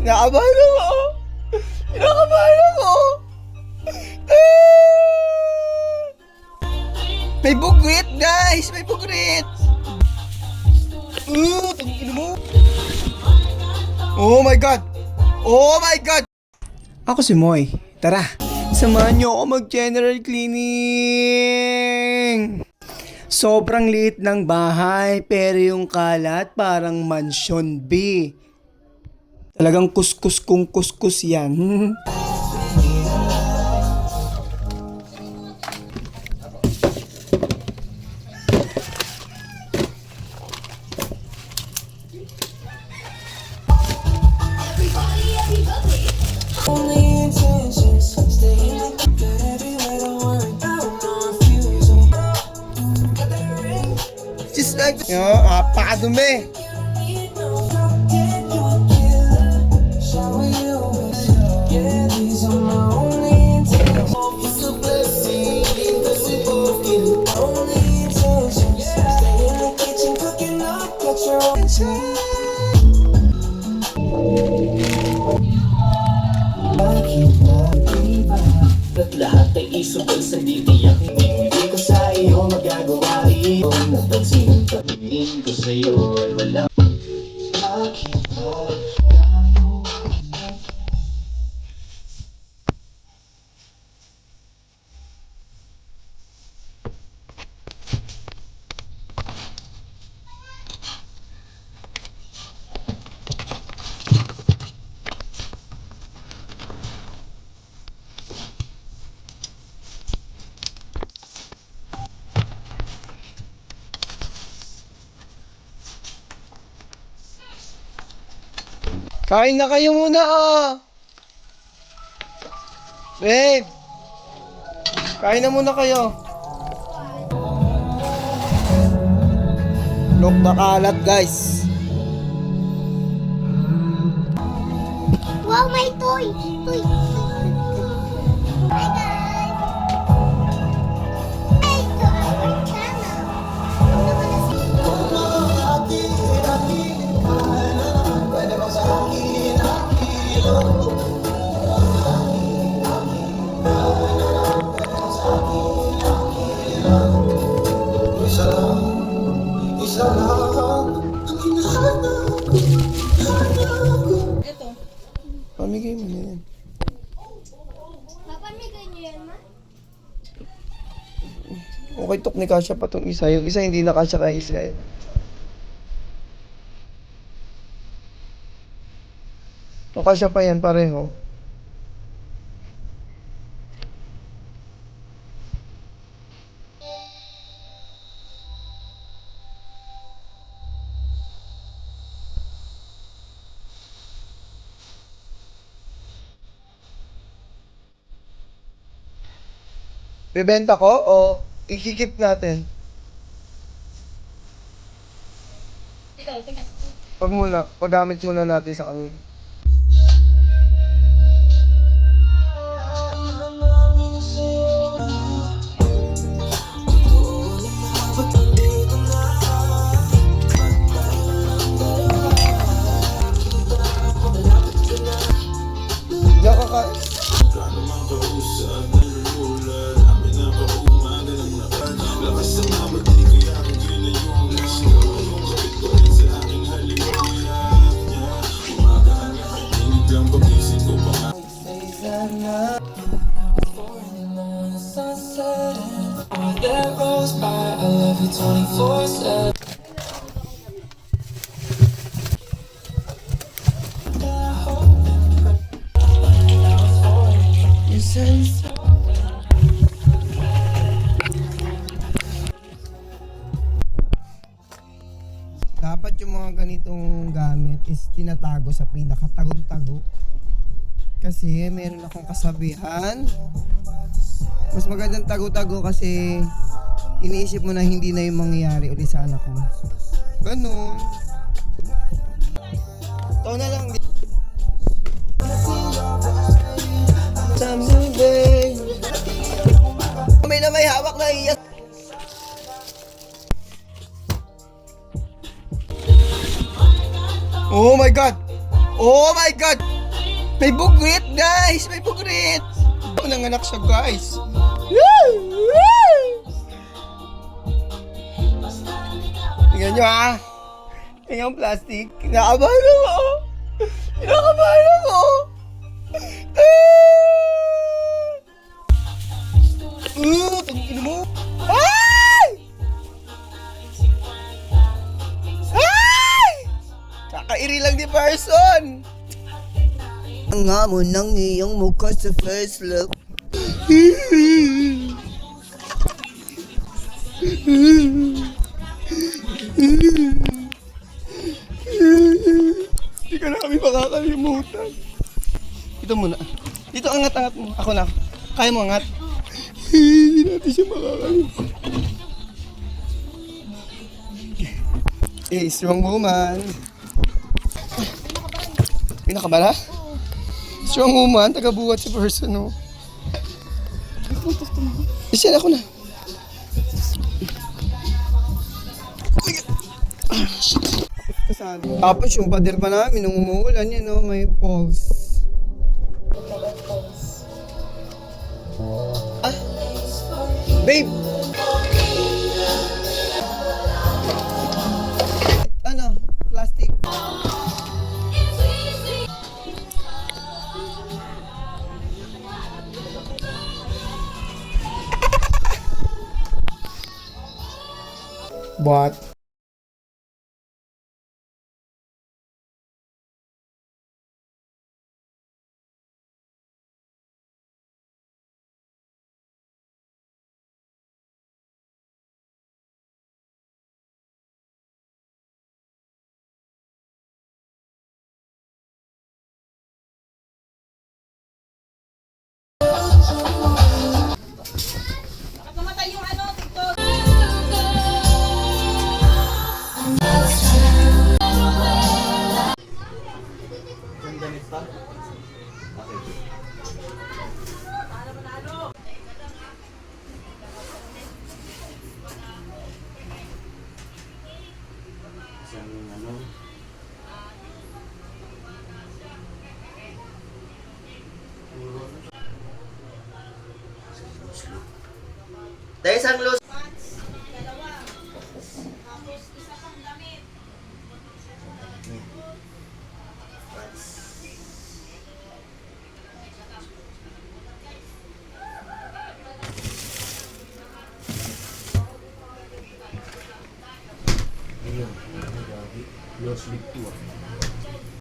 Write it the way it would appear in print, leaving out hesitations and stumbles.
Kinakabahan ako. Kinakabahan ako. May bugwit, guys! May bugwit! Tangin mo. Oh my God! Oh my God! Ako si Moy. Tara, samahan niyo ako mag-general cleaning! Sobrang liit ng bahay, pero yung kalat parang mansion B. Talagang kuskus kung kuskus yan. Just like, apakadumi. At lahat ay isubal sa titiyak. Hindi ko sa iyo magagawa iyon. Napansin ang pagiging ko sa iyo ay wala. Bakit ba? Kain na kayo muna Babe! Kain na muna kayo. Look na kalat, guys. Wow, may toy! Toy! Hi guys! Hi to our channel! Ano ba na si... Pamigay mo na yan. Papamigay niyo yan, ma? Okay, tok ni Kasha pa tong isa. Yung isa hindi na kasya kay Israel. O kasya pa yan pareho. Bebenta ko o ikikip natin? Paggamit muna natin sa kanila. Diyan ka ka... That goes by, I love you 24/7. Dapat yung mga ganitong gamit is tinatago sa pinakatagong-tago. Kasi meron akong kasabihan. Mas magandang tago-tago kasi iniisip mo na hindi na yung mangyayari uli sa anak mo. Ganun. Ito na lang. Someday. May hawak na iyak. Oh my God! Oh my God! May bugrit, guys! May bugrit! Nanganak siya, guys. Tingnan nyo, ha? Tingnan yung plastic. Kinakabahan ako. Kinakabahan ako. Tangin mo. Ay! Ay! Kakairi lang di person. Ang hamon ng iyong mukha sa first look. Hindi ka namin makakalimutan. Dito muna. Dito, angat-angat mo. Ako na. Kaya mo angat? Hindi natin siya makakalimutan. Strong woman. Pinakabala? Strong woman, taga-buhat si person, no? Isiyan ako na. Tapos yung pader pa namin, nung umuulan yan, no, may falls. Ah! Babe! Ano? Plastic. What? Dahil isang los. Ayun, los big 2 ah.